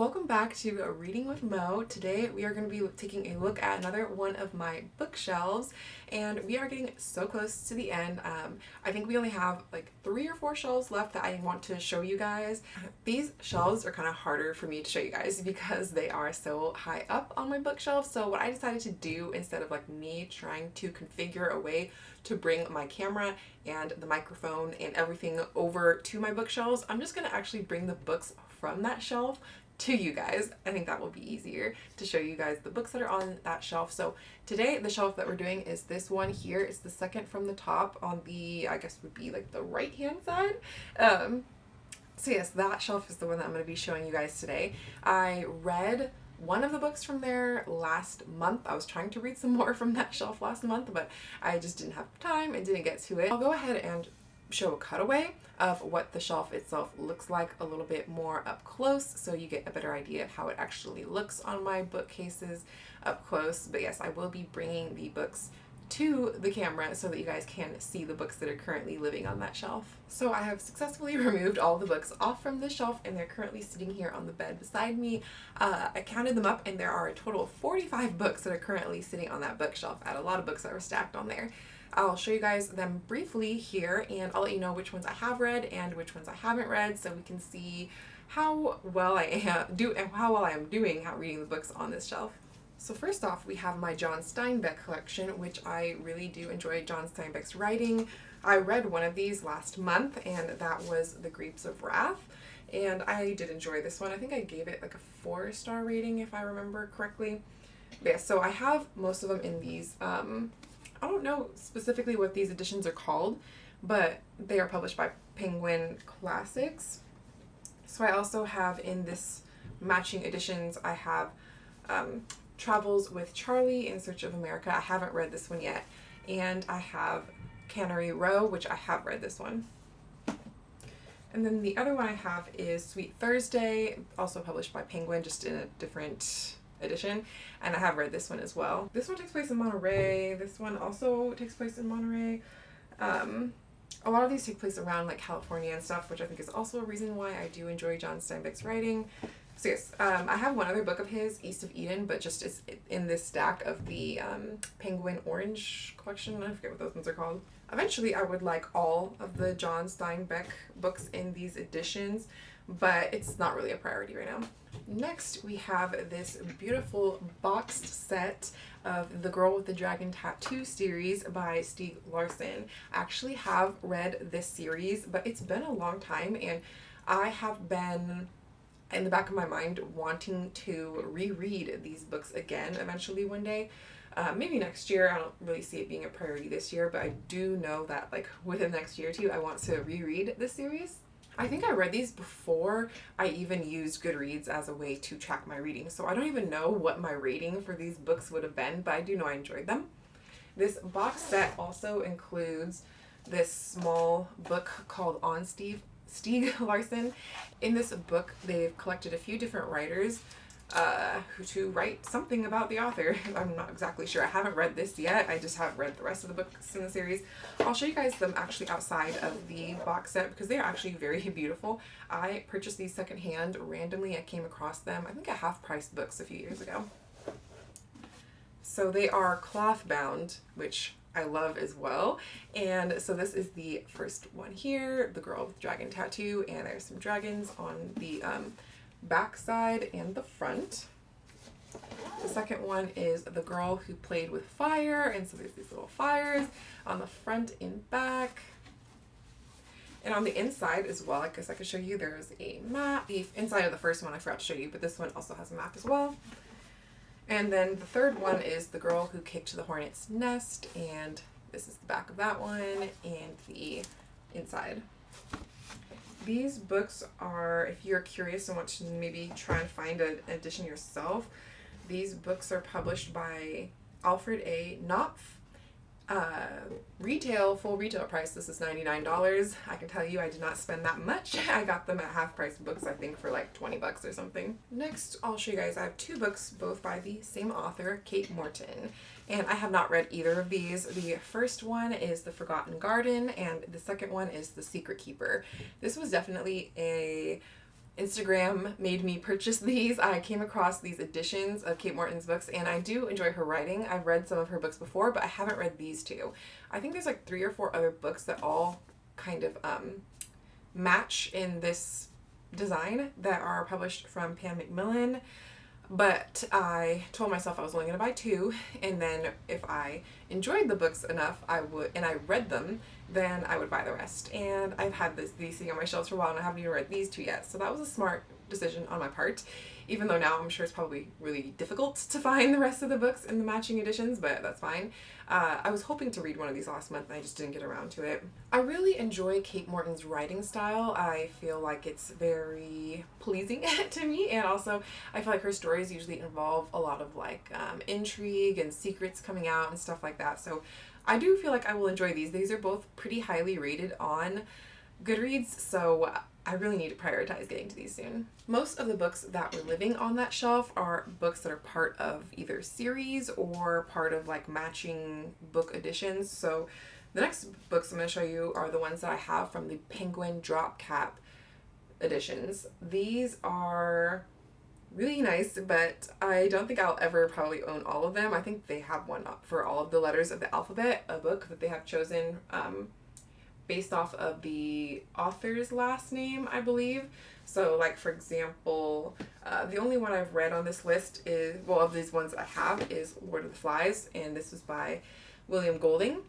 Welcome back to Reading with Mo. Today we are going to be taking a look at another one of my bookshelves, and we are getting so close to the end. I think we only have like 3 or 4 shelves left that I want to show you guys. These shelves are kind of harder for me to show you guys because they are so high up on my bookshelf. So what I decided to do, instead of like me trying to configure a way to bring my camera and the microphone and everything over to my bookshelves, I'm just going to actually bring the books from that shelf to you guys. I think that will be easier to show you guys the books that are on that shelf. So today the shelf that we're doing is this one here. It's the second from the top on the, I guess would be like the right hand side. So yes, that shelf is the one that I'm going to be showing you guys today. I read one of the books from there last month. I was trying to read some more from that shelf last month, but I just didn't have time and didn't get to it. I'll go ahead and show a cutaway of what the shelf itself looks like a little bit more up close, so you get a better idea of how it actually looks on my bookcases up close. But yes, I will be bringing the books to the camera so that you guys can see the books that are currently living on that shelf. So I have successfully removed all the books off from the shelf, and they're currently sitting here on the bed beside me. I counted them up, and there are a total of 45 books that are currently sitting on that bookshelf. I had a lot of books that were stacked on there. I'll show you guys them briefly here, and I'll let you know which ones I have read and which ones I haven't read, so we can see how well I am doing at reading the books on this shelf. So first off, we have my John Steinbeck collection, which I really do enjoy John Steinbeck's writing. I read one of these last month, and that was The Grapes of Wrath, and I did enjoy this one. I think I gave it like a 4-star rating if I remember correctly. But yeah, so I have most of them in these I don't know specifically what these editions are called, but they are published by Penguin Classics. So I also have in this matching editions, I have Travels with Charlie in Search of America. I haven't read this one yet. And I have Cannery Row, which I have read this one. And then the other one I have is Sweet Thursday, also published by Penguin, just in a different edition, and I have read this one as well. This one takes place in Monterey. This one also takes place in Monterey. A lot of these take place around like California and stuff, which I think is also a reason why I do enjoy John Steinbeck's writing. So yes, I have one other book of his, East of Eden, but just it's in this stack of the Penguin Orange collection. I forget what those ones are called. Eventually I would like all of the John Steinbeck books in these editions, but it's not really a priority right now. Next, we have this beautiful boxed set of The Girl with the Dragon Tattoo series by Stieg Larsson. I actually have read this series, but it's been a long time, and I have been in the back of my mind wanting to reread these books again eventually one day. Maybe next year. I don't really see it being a priority this year, but I do know that like within the next year or two, I want to reread this series. I think I read these before I even used Goodreads as a way to track my reading, so I don't even know what my rating for these books would have been, but I do know I enjoyed them. This box set also includes this small book called On Stieg Larsson. In this book, they've collected a few different writers who to write something about the author. I'm not exactly sure. I haven't read this yet. I just have read the rest of the books in the series. I'll show you guys them actually outside of the box set because they are actually very beautiful. I purchased these secondhand randomly. I came across them, I think at Half Price Books a few years ago. So they are cloth bound, which I love as well. And so this is the first one here, The Girl with the Dragon Tattoo, and there's some dragons on the back side and the front. The second one is The Girl Who Played with Fire, and so there's these little fires on the front and back. And on the inside as well, I guess I could show you, there's a map. The inside of the first one I forgot to show you, but this one also has a map as well. And then the third one is The Girl Who Kicked the Hornet's Nest, and this is the back of that one and the inside. These books are, if you're curious and want to maybe try and find an edition yourself, these books are published by Alfred A. Knopf. Full retail price, this is $99. I can tell you I did not spend that much. I got them at Half Price Books, I think for like 20 bucks or something. Next, I'll show you guys, I have 2 books, both by the same author, Kate Morton. And I have not read either of these. The first one is The Forgotten Garden, and the second one is The Secret Keeper. This was definitely Instagram made me purchase these. I came across these editions of Kate Morton's books, and I do enjoy her writing. I've read some of her books before, but I haven't read these two. I think there's like 3 or 4 other books that all kind of match in this design that are published from Pam Macmillan. But I told myself I was only going to buy 2, and then if I enjoyed the books enough, and I read them, then I would buy the rest. And I've had these sitting on my shelves for a while, and I haven't even read these 2 yet. So that was a smart decision on my part, even though now I'm sure it's probably really difficult to find the rest of the books in the matching editions, but that's fine. I was hoping to read one of these last month, and I just didn't get around to it. I really enjoy Kate Morton's writing style. I feel like it's very pleasing to me, and also I feel like her stories usually involve a lot of like intrigue and secrets coming out and stuff like that. So I do feel like I will enjoy these. These are both pretty highly rated on Goodreads, so I really need to prioritize getting to these soon. Most of the books that were living on that shelf are books that are part of either series or part of like matching book editions. So the next books I'm going to show you are the ones that I have from the Penguin Drop Cap editions. These are really nice, but I don't think I'll ever probably own all of them. I think they have one up for all of the letters of the alphabet, a book that they have chosen based off of the author's last name, I believe. So like, for example, the only one I've read on this list is, well, of these ones I have, is Lord of the Flies, and this was by William Golding.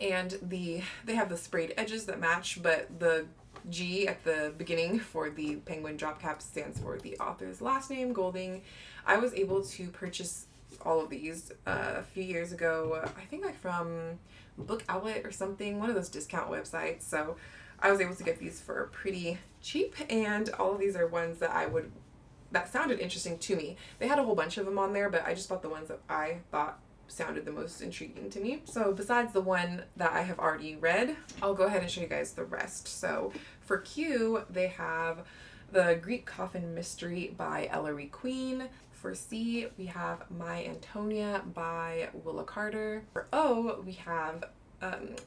And they have the sprayed edges that match, but the G at the beginning for the Penguin Drop Cap stands for the author's last name, Golding. I was able to purchase all of these a few years ago, I think like from Book Outlet or something, one of those discount websites. So I was able to get these for pretty cheap, and all of these are ones that sounded interesting to me. They had a whole bunch of them on there, but I just bought the ones that I thought sounded the most intriguing to me. So besides the one that I have already read, I'll go ahead and show you guys the rest. So for Q, they have The Greek Coffin Mystery by Ellery Queen. For C, we have My Antonia by Willa Carter. For O, we have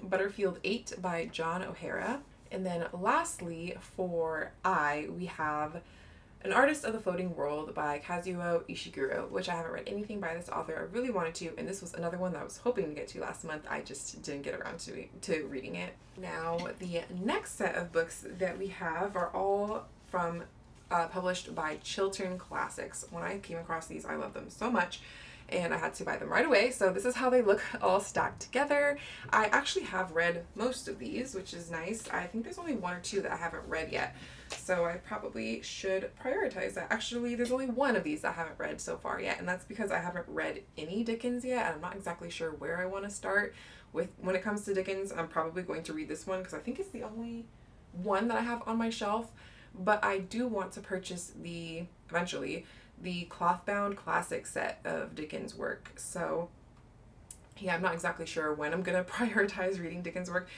Butterfield 8 by John O'Hara. And then lastly, for I, we have An Artist of the Floating World by Kazuo Ishiguro, which I haven't read anything by this author. I really wanted to, and this was another one that I was hoping to get to last month. I just didn't get around to reading it. Now, the next set of books that we have are all from published by Chiltern Classics. When I came across these, I love them so much, and I had to buy them right away. So this is how they look all stacked together. I actually have read most of these, which is nice. I think there's only 1 or 2 that I haven't read yet, so I probably should prioritize that. Actually, there's only 1 of these that I haven't read so far yet, and that's because I haven't read any Dickens yet, and I'm not exactly sure where I want to start with when it comes to Dickens. I'm probably going to read this one because I think it's the only one that I have on my shelf. But I do want to purchase eventually the cloth-bound classic set of Dickens work. So yeah, I'm not exactly sure when I'm going to prioritize reading Dickens work.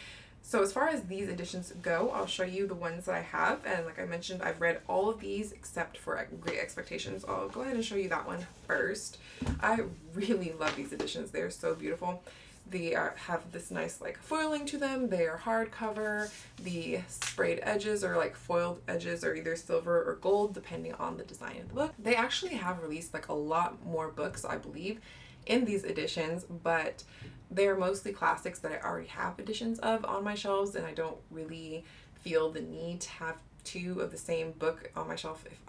So as far as these editions go, I'll show you the ones that I have. And like I mentioned, I've read all of these except for Great Expectations. I'll go ahead and show you that one first. I really love these editions. They're so beautiful. They have this nice like foiling to them. They are hardcover. The sprayed edges or like foiled edges are either silver or gold depending on the design of the book. They actually have released like a lot more books, I believe, in these editions, but they're mostly classics that I already have editions of on my shelves, and I don't really feel the need to have 2 of the same book on my shelf if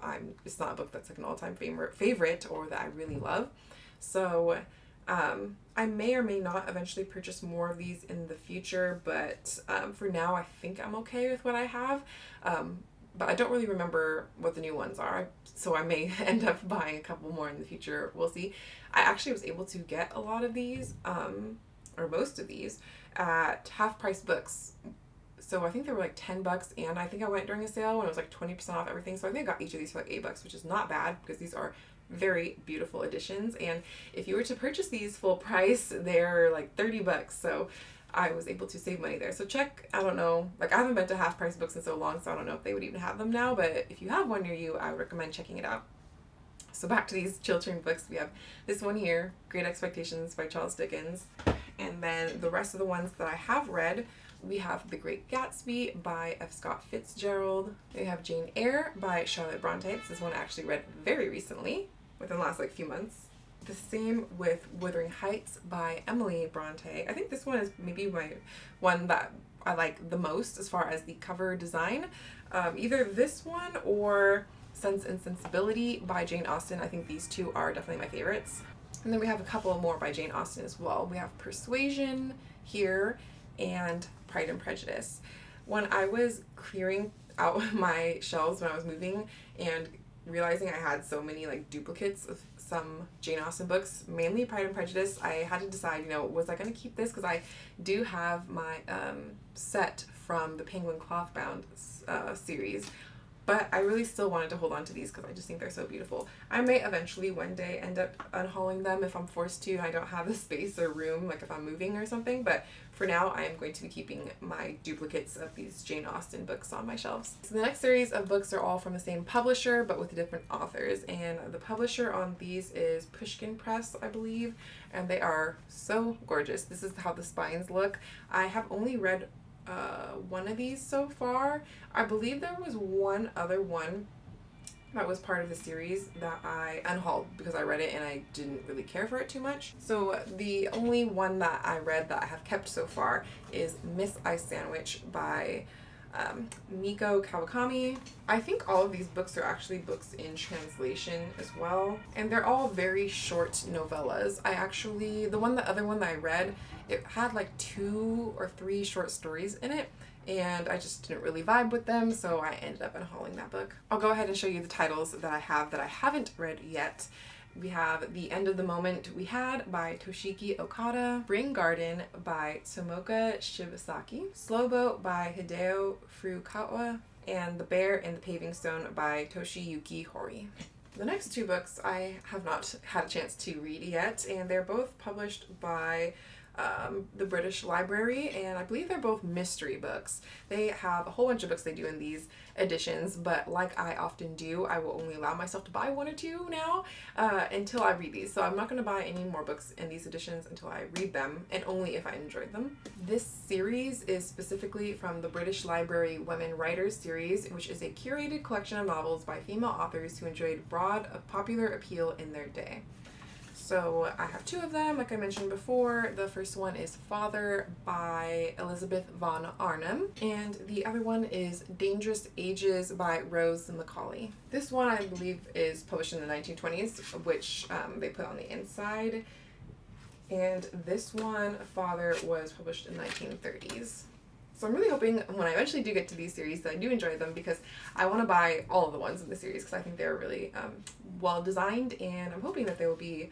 it's not a book that's like an all-time favorite or that I really love. So I may or may not eventually purchase more of these in the future, but for now I think I'm okay with what I have. But I don't really remember what the new ones are, so I may end up buying a couple more in the future. We'll see. I actually was able to get a lot of these, or most of these, at half-price books. So I think they were like $10, and I think I went during a sale when it was like 20% off everything. So I think I got each of these for like $8, which is not bad because these are very beautiful editions. And if you were to purchase these full price, they're like $30. So I was able to save money there. So check, I don't know, like I haven't been to half price books in so long, so I don't know if they would even have them now, but if you have one near you, I would recommend checking it out. So back to these Chiltern books, we have this one here, Great Expectations by Charles Dickens. And then the rest of the ones that I have read We have The Great Gatsby by F. Scott Fitzgerald. We have Jane Eyre by Charlotte Bronte. This is one I actually read very recently, within the last few months. The same with Wuthering Heights by Emily Bronte. I think this one is maybe my one that I like the most as far as the cover design. Either this one or Sense and Sensibility by Jane Austen. I think these two are definitely my favorites. And then we have a couple more by Jane Austen as well. We have Persuasion here and Pride and Prejudice. When I was clearing out my shelves when I was moving and realizing I had so many duplicates of some Jane Austen books, mainly Pride and Prejudice, I had to decide, was I going to keep this? Because I do have my set from the Penguin Clothbound series, but I really still wanted to hold on to these because I just think they're so beautiful. I may eventually one day end up unhauling them if I'm forced to and I don't have the space or room, if I'm moving or something, but for now I am going to be keeping my duplicates of these Jane Austen books on my shelves. So the next series of books are all from the same publisher but with different authors, and the publisher on these is Pushkin Press, I believe, and they are so gorgeous. This is how the spines look. I have only read one of these so far. I believe there was one other one that was part of the series that I unhauled because I read it and I didn't really care for it too much. So the only one that I read that I have kept so far is Miss Ice Sandwich by Miko Kawakami. I think all of these books are actually books in translation as well, and they're all very short novellas. The other one that I read, it had 2 or 3 short stories in it, and I just didn't really vibe with them, so I ended up unhauling that book. I'll go ahead and show you the titles that I haven't read yet. We have The End of the Moment We Had by Toshiki Okada, Spring Garden by Tomoka Shibasaki, Slow Boat by Hideo Furukawa, and The Bear and the Paving Stone by Toshiyuki Hori. The next 2 books I have not had a chance to read yet, and they're both published by the British Library, and I believe they're both mystery books. They have a whole bunch of books they do in these editions, but like I often do, I will only allow myself to buy 1 or 2 now until I read these. So I'm not going to buy any more books in these editions until I read them, and only if I enjoyed them. This series is specifically from the British Library Women Writers series, which is a curated collection of novels by female authors who enjoyed broad popular appeal in their day. So I have 2 of them, like I mentioned before. The first one is Father by Elizabeth von Arnim, and the other one is Dangerous Ages by Rose Macaulay. This one I believe is published in the 1920s, which they put on the inside, and this one, Father, was published in the 1930s. So I'm really hoping when I eventually do get to these series that I do enjoy them, because I want to buy all of the ones in the series because I think they're really well designed, and I'm hoping that they will be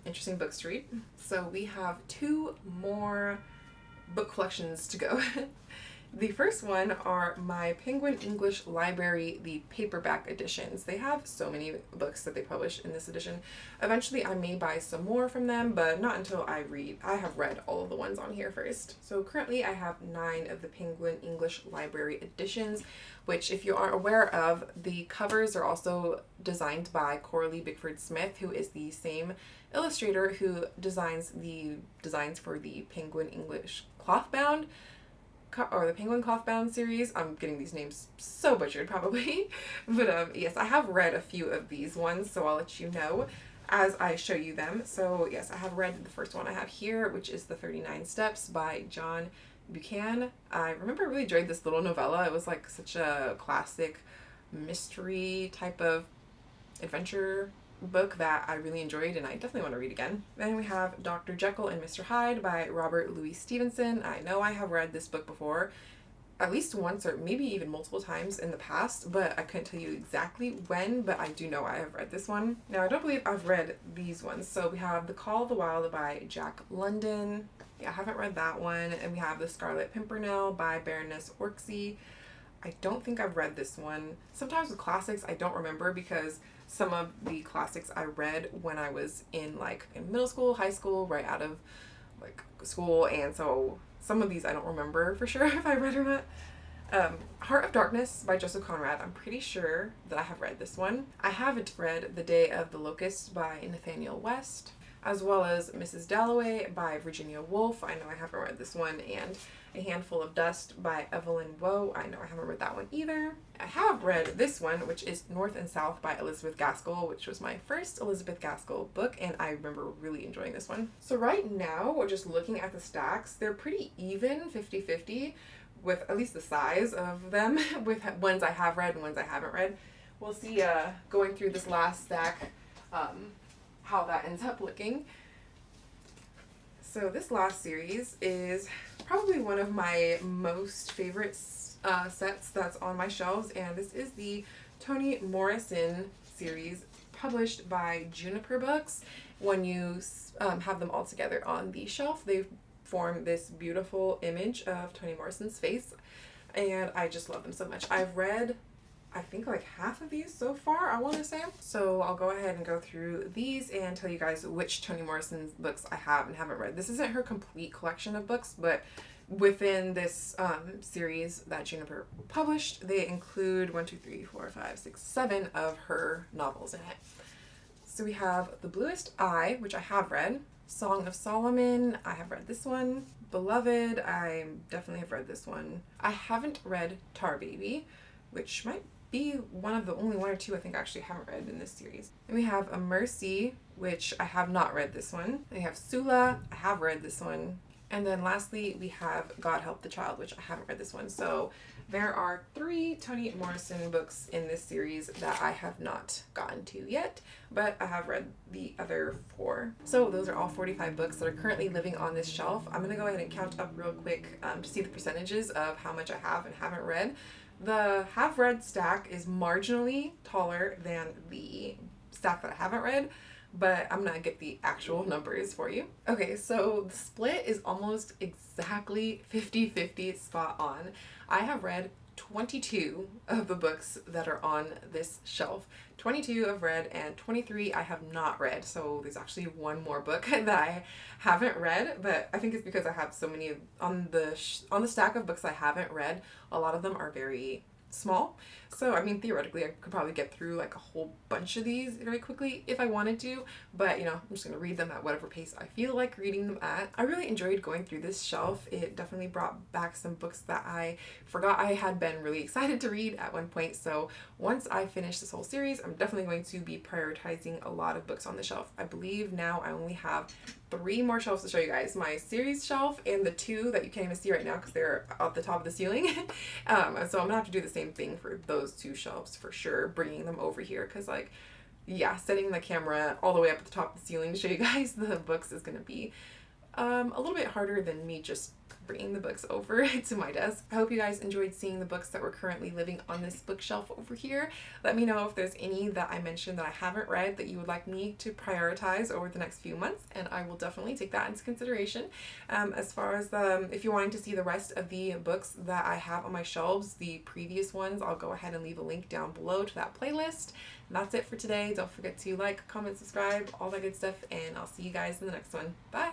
interesting books to read. So we have 2 more book collections to go. The first one are my Penguin English Library, the paperback editions. They have so many books that they publish in this edition. Eventually I may buy some more from them, but not until I have read all of the ones on here first. So currently I have 9 of the Penguin English Library editions, which, if you aren't aware of, the covers are also designed by Coralie Bickford Smith, who is the same illustrator who designs the designs for the Penguin English Clothbound, or the Penguin Clothbound series. I'm getting these names so butchered probably, but yes, I have read a few of these ones, so I'll let you know as I show you them. So yes, I have read the first one I have here, which is The 39 Steps by John Buchan. I remember I really enjoyed this little novella. It was such a classic mystery type of adventure book that I really enjoyed, and I definitely want to read again. Then we have Dr. Jekyll and Mr. Hyde by Robert Louis Stevenson. I know I have read this book before, at least once or maybe even multiple times in the past, but I couldn't tell you exactly when, but I do know I have read this one. Now, I don't believe I've read these ones. So we have The Call of the Wild by Jack London. Yeah, I haven't read that one. And we have The Scarlet Pimpernel by Baroness Orczy. I don't think I've read this one. Sometimes with classics, I don't remember because some of the classics I read when I was in middle school, high school, right out of school, and so some of these I don't remember for sure if I read or not. Heart of Darkness by Joseph Conrad. I'm pretty sure that I have read this one. I haven't read The Day of the Locust by Nathaniel West, as well as Mrs. Dalloway by Virginia Woolf. I know I haven't read this one, and A Handful of Dust by Evelyn Waugh. I know I haven't read that one either. I have read this one, which is North and South by Elizabeth Gaskell, which was my first Elizabeth Gaskell book, and I remember really enjoying this one. So right now, we're just looking at the stacks. They're pretty even, 50-50, with at least the size of them, with ones I have read and ones I haven't read. We'll see going through this last stack how that ends up looking. So this last series is probably one of my most favorite sets that's on my shelves, and this is the Toni Morrison series published by Juniper Books. When you have them all together on the shelf, they form this beautiful image of Toni Morrison's face, and I just love them so much. I've read I think like half of these so far, I want to say. So I'll go ahead and go through these and tell you guys which Toni Morrison's books I have and haven't read. This isn't her complete collection of books, but within this series that Juniper published, they include 7 of her novels in it. So we have The Bluest Eye, which I have read. Song of Solomon, I have read this one. Beloved, I definitely have read this one. I haven't read Tar Baby, which might be one of the only one or two I think I actually haven't read in this series. And we have A Mercy, which I have not read this one. And we have Sula, I have read this one. And then lastly, we have God Help the Child, which I haven't read this one. So there are 3 Toni Morrison books in this series that I have not gotten to yet, but I have read the other 4. So those are all 45 books that are currently living on this shelf. I'm going to go ahead and count up real quick to see the percentages of how much I have and haven't read. The have read stack is marginally taller than the stack that I haven't read, but I'm gonna get the actual numbers for you. Okay, so the split is almost exactly 50-50, spot on. I have read 22 of the books that are on this shelf. 22 I've read and 23 I have not read. So there's actually one more book that I haven't read, but I think it's because I have so many on the stack of books I haven't read. A lot of them are very small. So, I mean, theoretically, I could probably get through like a whole bunch of these very quickly if I wanted to, but you know, I'm just going to read them at whatever pace I feel like reading them at. I really enjoyed going through this shelf. It definitely brought back some books that I forgot I had been really excited to read at one point. So once I finish this whole series, I'm definitely going to be prioritizing a lot of books on the shelf. I believe now I only have 3 more shelves to show you guys. My series shelf and the 2 that you can't even see right now because they're at the top of the ceiling. So I'm gonna have to do the same thing for those 2 shelves for sure, bringing them over here because like, yeah, setting the camera all the way up at the top of the ceiling to show you guys the books is gonna be a little bit harder than me just bringing the books over to my desk. I hope you guys enjoyed seeing the books that were currently living on this bookshelf over here. Let me know if there's any that I mentioned that I haven't read that you would like me to prioritize over the next few months, and I will definitely take that into consideration. As far as if you're wanting to see the rest of the books that I have on my shelves, the previous ones, I'll go ahead and leave a link down below to that playlist. And that's it for today. Don't forget to like, comment, subscribe, all that good stuff, and I'll see you guys in the next one. Bye!